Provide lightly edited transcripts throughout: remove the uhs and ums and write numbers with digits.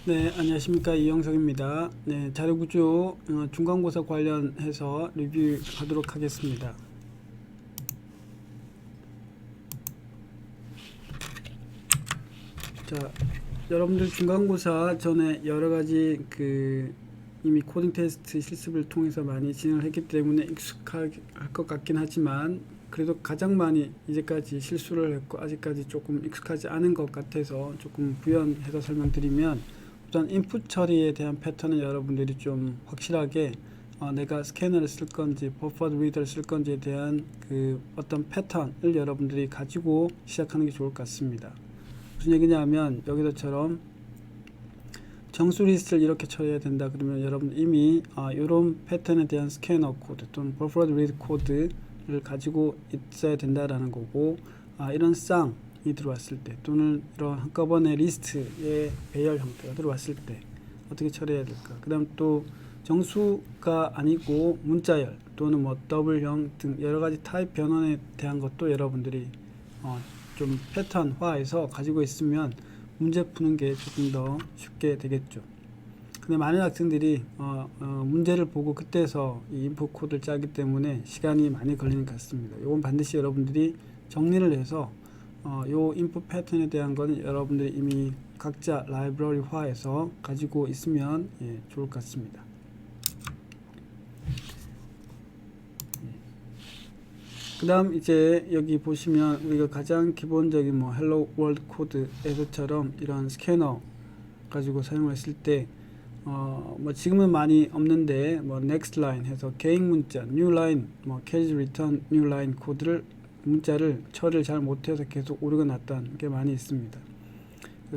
네, 안녕하십니까. 이영석입니다. 네, 자료구조 중간고사 관련해서 리뷰하도록 하겠습니다. 자, 여러분들 중간고사 전에 여러가지 이미 코딩 테스트 실습을 통해서 많이 진행을 했기 때문에 익숙할 것 같긴 하지만 그래도 가장 많이 이제까지 실수를 했고 아직까지 조금 익숙하지 않은 것 같아서 조금 부연해서 설명드리면, 우선 인풋 처리에 대한 패턴은 여러분들이 좀 확실하게 내가 스캐너를 쓸 건지 버퍼드 리더를 쓸 건지에 대한 어떤 패턴을 여러분들이 가지고 시작하는 게 좋을 것 같습니다. 무슨 얘기냐면, 여기서처럼 정수 리스트를 이렇게 처리해야 된다 그러면 여러분 이미 이런 패턴에 대한 스캐너 코드 또는 버퍼드 리드 코드를 가지고 있어야 된다라는 거고, 이런 쌍이 들어왔을 때 또는 이런 한꺼번에 리스트의 배열 형태가 들어왔을 때 어떻게 처리해야 될까. 그 다음 또 정수가 아니고 문자열 또는 뭐 더블형 등 여러가지 타입 변환에 대한 것도 여러분들이 좀 패턴화해서 가지고 있으면 문제 푸는 게 조금 더 쉽게 되겠죠. 근데 많은 학생들이 문제를 보고 그때서 이 인풋 코드를 짜기 때문에 시간이 많이 걸리는 것 같습니다. 이건 반드시 여러분들이 정리를 해서 요 인풋 패턴에 대한 거는 여러분들이 이미 각자 라이브러리화해서 가지고 있으면 좋을 것 같습니다. 그 다음 이제 여기 보시면 우리가 가장 기본적인 뭐 헬로 월드 코드에서처럼 이런 스캐너 가지고 사용했을 때 뭐 지금은 많이 없는데 뭐 next line 해서 개인 문자 new line 뭐 catch return new line 코드를 문자를 처리를 잘 못해서 계속 오류가 났다는 게 많이 있습니다.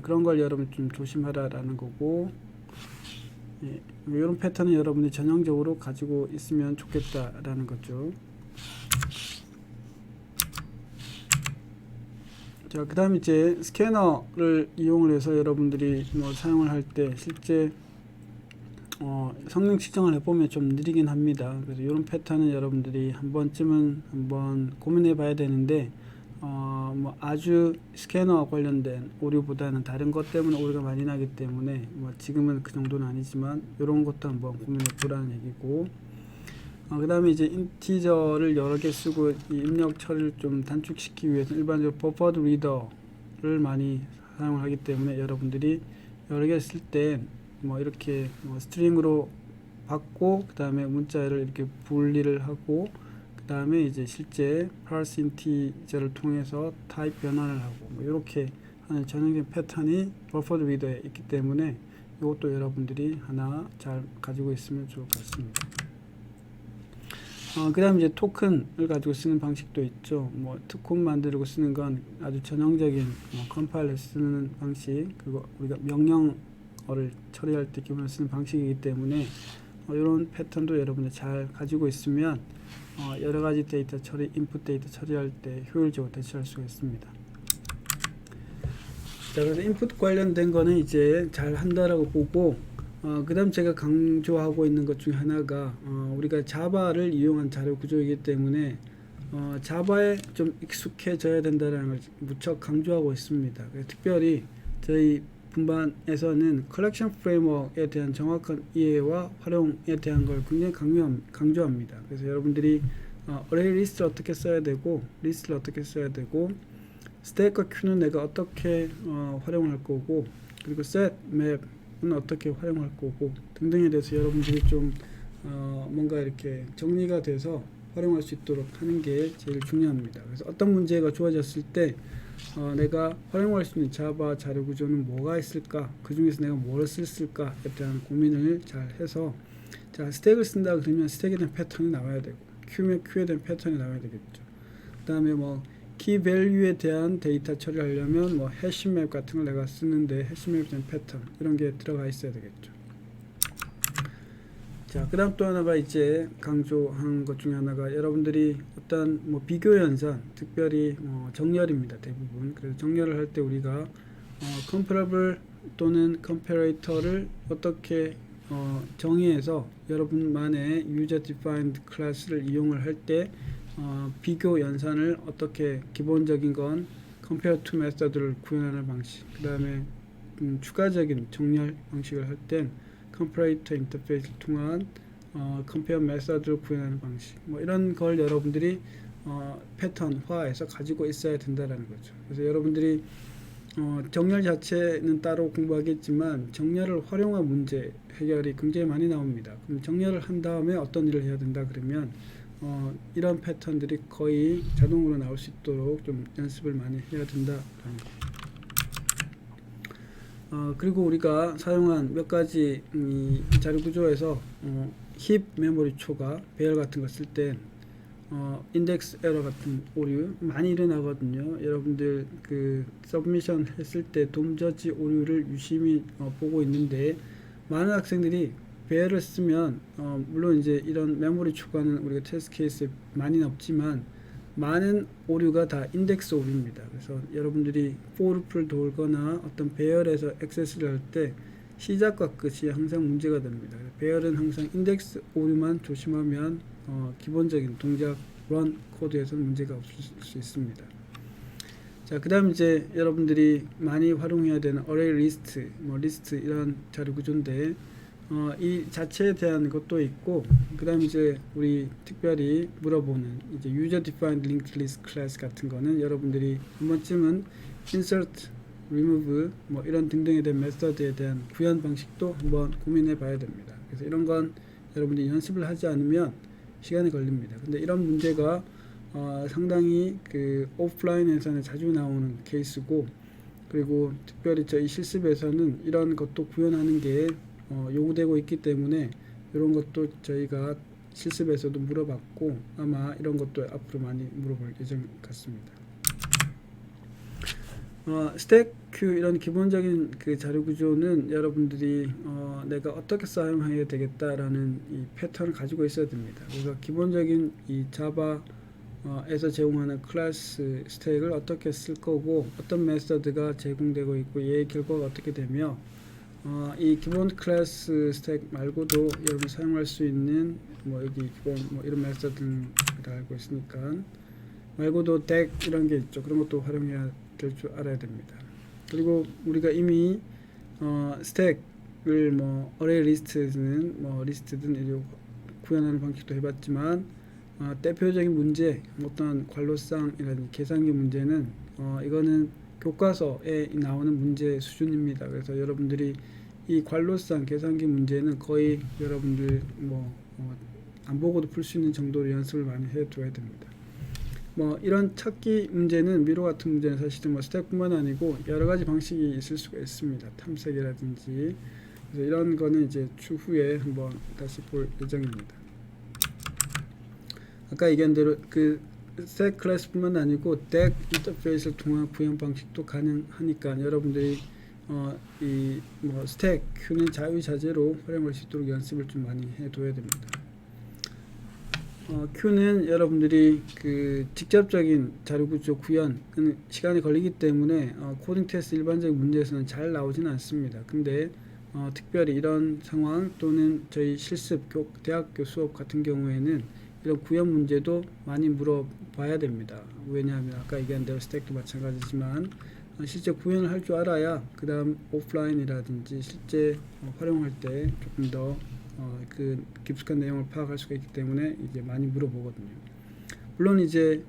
그런 걸 여러분 좀 조심하라라는 거고, 이런 패턴은 여러분이 전형적으로 가지고 있으면 좋겠다라는 거죠. 자, 그 다음 이제 스캐너를 이용을 해서 여러분들이 뭐 사용을 할 때 실제 성능 측정을 해보면 좀 느리긴 합니다. 그래서 이런 패턴은 여러분들이 한 번쯤은 한번 고민해 봐야 되는데, 뭐 아주 스캐너 관련된 오류보다는 다른 것 때문에 오류가 많이 나기 때문에 뭐 지금은 그 정도는 아니지만 이런 것도 한번 고민해 보라는 얘기고, 그 다음에 이제 인티저를 여러 개 쓰고 이 입력 처리를 좀 단축시키기 위해서 일반적으로 버퍼드 리더를 많이 사용을 하기 때문에 여러분들이 여러 개 쓸 때 뭐 이렇게 스트링으로 받고 그 다음에 문자를 이렇게 분리를 하고 그 다음에 이제 실제 parse 인티저를 통해서 타입 변환을 하고 뭐 이렇게 하는 전형적인 패턴이 버퍼드 리더에 있기 때문에 이것도 여러분들이 하나 잘 가지고 있으면 좋을 것 같습니다. 그 다음 이제 토큰을 가지고 쓰는 방식도 있죠. 뭐 특훈 만들고 쓰는 건 아주 전형적인 컴파일러 쓰는 방식, 그리고 우리가 명령어를 처리할 때 기본으로 쓰는 방식이기 때문에 이런 패턴도 여러분들 잘 가지고 있으면 여러 가지 데이터 처리, 인풋 데이터 처리할 때 효율적으로 대처할 수가 있습니다. 자, 그래서 인풋 관련된 거는 이제 잘 한다라고 보고, 그 다음 제가 강조하고 있는 것 중에 하나가 우리가 자바를 이용한 자료 구조이기 때문에 자바에 좀 익숙해져야 된다는 걸 무척 강조하고 있습니다. 특별히 저희 분반에서는 컬렉션 프레임워크에 대한 정확한 이해와 활용에 대한 걸 굉장히 강조합니다. 그래서 여러분들이 어레이 리스트를 어떻게 써야 되고 리스트를 어떻게 써야 되고 스택과 큐는 내가 어떻게 활용할 거고, 그리고 셋, 맵은 어떻게 활용할 거고 등등에 대해서 여러분들이 좀 뭔가 이렇게 정리가 돼서 활용할 수 있도록 하는 게 제일 중요합니다. 그래서 어떤 문제가 주어졌을 때 내가 활용할 수 있는 자바 자료 구조는 뭐가 있을까, 그 중에서 내가 뭘 쓸까에 대한 고민을 잘 해서, 자, 스택을 쓴다 그러면 스택에 대한 패턴이 나와야 되고 큐면 큐에 대한 패턴이 나와야 되겠죠. 그 다음에 뭐 키 밸류에 대한 데이터 처리하려면 뭐 해시맵 같은 걸 내가 쓰는데 해시맵에 대한 패턴 이런 게 들어가 있어야 되겠죠. 자, 그 다음 또 하나가 이제 강조한 것 중에 하나가 여러분들이 어떤 뭐 비교 연산, 특별히 정렬입니다. 대부분. 그래서 정렬을 할 때 우리가 comparable 또는 comparator를 어떻게 정의해서 여러분만의 user defined class를 이용을 할 때 비교 연산을 어떻게, 기본적인 건 compare to method를 구현하는 방식, 그 다음에 추가적인 정렬 방식을 할 땐 컴퍼레이터 인터페이스를 통한 컴페어 메서드를 구현하는 방식, 뭐 이런 걸 여러분들이 패턴화해서 가지고 있어야 된다라는 거죠. 그래서 여러분들이 정렬 자체는 따로 공부하겠지만 정렬을 활용한 문제 해결이 굉장히 많이 나옵니다. 그럼 정렬을 한 다음에 어떤 일을 해야 된다 그러면 이런 패턴들이 거의 자동으로 나올 수 있도록 좀 연습을 많이 해야 된다라는 거. 그리고 우리가 사용한 몇 가지 자료 구조에서 힙 메모리 초과 배열 같은 거 쓸 때 인덱스 에러 같은 오류 많이 일어나거든요. 여러분들 그 서브미션 했을 때 돔저지 오류를 유심히 보고 있는데 많은 학생들이 배열을 쓰면 물론 이제 이런 메모리 초과는 우리가 테스트 케이스에 많이 없지만 많은 오류가 다 인덱스 오류입니다. 그래서 여러분들이 포루프를 돌거나 어떤 배열에서 액세스를 할 때 시작과 끝이 항상 문제가 됩니다. 배열은 항상 인덱스 오류만 조심하면 기본적인 동작 런 코드에서는 문제가 없을 수 있습니다. 자, 그 다음 이제 여러분들이 많이 활용해야 되는 어레이 리스트, 리스트 이런 자료 구조인데 이 자체에 대한 것도 있고, 그 다음 이제 우리 특별히 물어보는 이제 user defined linked list class 같은 거는 여러분들이 한 번쯤은 insert, remove 뭐 이런 등등에 대한 메서드에 대한 구현 방식도 한번 고민해 봐야 됩니다. 그래서 이런 건 여러분들이 연습을 하지 않으면 시간이 걸립니다. 근데 이런 문제가 상당히 그 오프라인에서는 자주 나오는 케이스고, 그리고 특별히 저희 실습에서는 이런 것도 구현하는 게 요구되고 있기 때문에 이런 것도 저희가 실습에서도 물어봤고 아마 이런 것도 앞으로 많이 물어볼 예정 같습니다. 스택 큐 이런 기본적인 그 자료 구조는 여러분들이 내가 어떻게 사용해야 되겠다라는 이 패턴을 가지고 있어야 됩니다. 그래서 기본적인 이 자바에서 제공하는 클래스 스택을 어떻게 쓸 거고 어떤 메서드가 제공되고 있고 얘의 결과가 어떻게 되며 이 기본 클래스 스택 말고도 여러분 사용할 수 있는 뭐 여기 기본 뭐 이런 메서드를 다 알고 있으니까 말고도 덱 이런 게 있죠. 그런 것도 활용해야 될 줄 알아야 됩니다. 그리고 우리가 이미 스택을 뭐 어레이 리스트는 뭐 리스트든 이런 구현하는 방식도 해봤지만 대표적인 문제 어떤 관로쌍이라든지 계산기 문제는 이거는 교과서에 나오는 문제 수준입니다. 그래서 여러분들이 이 관로쌍 계산기 문제는 거의 여러분들 안 보고도 풀 수 있는 정도로 연습을 많이 해둬야 됩니다. 이런 찾기 문제는 미로 같은 문제는 사실은 스택뿐만 아니고 여러 가지 방식이 있을 수가 있습니다. 탐색이라든지. 그래서 이런 거는 이제 추후에 한번 다시 볼 예정입니다. 아까 얘기한 대로 그 스택 클래스뿐만 아니고 덱 인터페이스를 통한 구현 방식도 가능하니까 여러분들이 이 스택 큐는 자유자재로 활용할 수 있도록 연습을 좀 많이 해둬야 됩니다. 큐는 여러분들이 그 직접적인 자료구조 구현은 시간이 걸리기 때문에 코딩 테스트 일반적인 문제에서는 잘 나오지는 않습니다. 근데 특별히 이런 상황 또는 저희 실습 대학교 수업 같은 경우에는 이런 구현 문제도 많이 물어봐야 됩니다. 왜냐하면 아까 얘기한 대로 스택도 마찬가지지만 실제 구현을 할 줄 알아야 그 다음 오프라인이라든지 실제 활용할 때 조금 더 그 깊숙한 내용을 파악할 수가 있기 때문에 이제 많이 물어보거든요. 물론 이제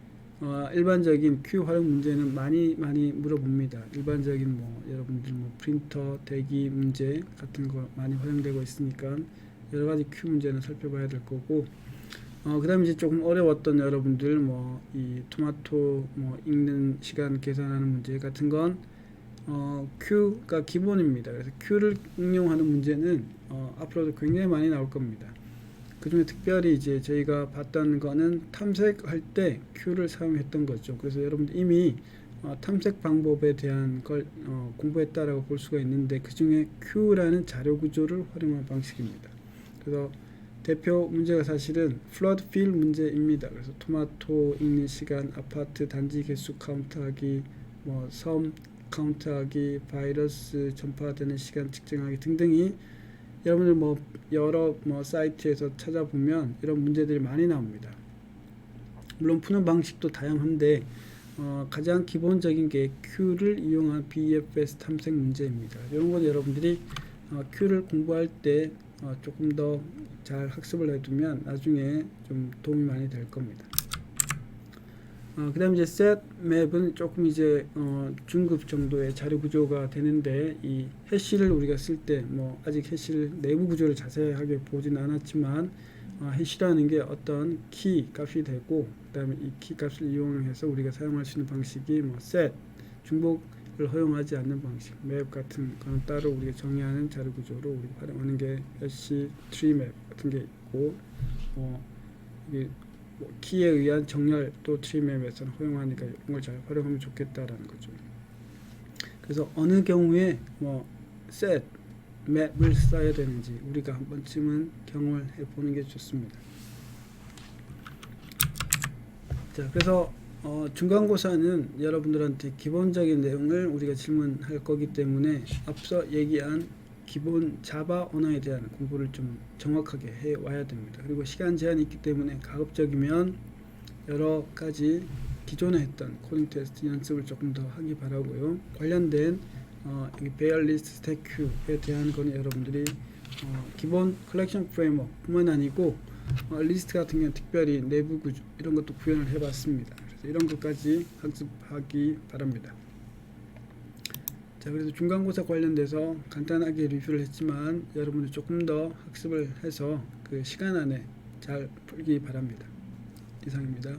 일반적인 큐 활용 문제는 많이 물어봅니다. 일반적인 여러분들 프린터 대기 문제 같은 거 많이 활용되고 있으니까 여러 가지 큐 문제는 살펴봐야 될 거고, 그 다음에 이제 조금 어려웠던 여러분들 이 토마토 읽는 시간 계산하는 문제 같은 건 큐가 기본입니다. 그래서 큐를 응용하는 문제는 앞으로도 굉장히 많이 나올 겁니다. 그 중에 특별히 이제 저희가 봤던 거는 탐색할 때 큐를 사용했던 거죠. 그래서 여러분들 이미 탐색 방법에 대한 걸 공부했다라고 볼 수가 있는데 그 중에 큐라는 자료 구조를 활용한 방식입니다. 그래서 대표 문제가 사실은 플러드 필 문제입니다. 그래서 토마토 읽는 시간, 아파트 단지 개수 카운트하기, 섬 카운트하기, 바이러스 전파되는 시간 측정하기 등등이 여러분들 여러 사이트에서 찾아보면 이런 문제들이 많이 나옵니다. 물론 푸는 방식도 다양한데 가장 기본적인 게 Q를 이용한 BFS 탐색 문제입니다. 이런 건 여러분들이 Q를 공부할 때 조금 더 잘 학습을 해두면 나중에 좀 도움이 많이 될 겁니다. 그 다음에 이제 set map은 조금 이제 중급 정도의 자료 구조가 되는데, 이 해시를 우리가 쓸 때 뭐 아직 해시를 내부 구조를 자세하게 보진 않았지만 해시라는 게 어떤 키 값이 되고, 그 다음에 이 키 값을 이용해서 우리가 사용할 수 있는 방식이 뭐 set, 중복을 허용하지 않는 방식, 맵 같은 거는 따로 우리가 정의하는 자료 구조로 우리가 활용하는 게 해시 트리 맵 같은 게 있고, 이게 뭐 키에 의한 정렬 또 트리맵에서는 허용하니까 이런 걸 잘 활용하면 좋겠다라는 거죠. 그래서 어느 경우에 뭐 set, map을 써야 되는지 우리가 한 번쯤은 경험을 해보는 게 좋습니다. 자, 그래서 중간고사는 여러분들한테 기본적인 내용을 우리가 질문할 거기 때문에 앞서 얘기한 기본 자바 언어에 대한 공부를 좀 정확하게 해 와야 됩니다. 그리고 시간 제한이 있기 때문에 가급적이면 여러 가지 기존에 했던 코딩 테스트 연습을 조금 더 하기 바라고요. 관련된 베어리스트 스택큐에 대한 거는 여러분들이 기본 컬렉션 프레임워크 뿐만 아니고 리스트 같은 경우는 특별히 내부 구조 이런 것도 구현을 해봤습니다. 그래서 이런 것까지 학습하기 바랍니다. 자, 그래서 중간고사 관련돼서 간단하게 리뷰를 했지만 여러분들 조금 더 학습을 해서 그 시간 안에 잘 풀기 바랍니다. 이상입니다.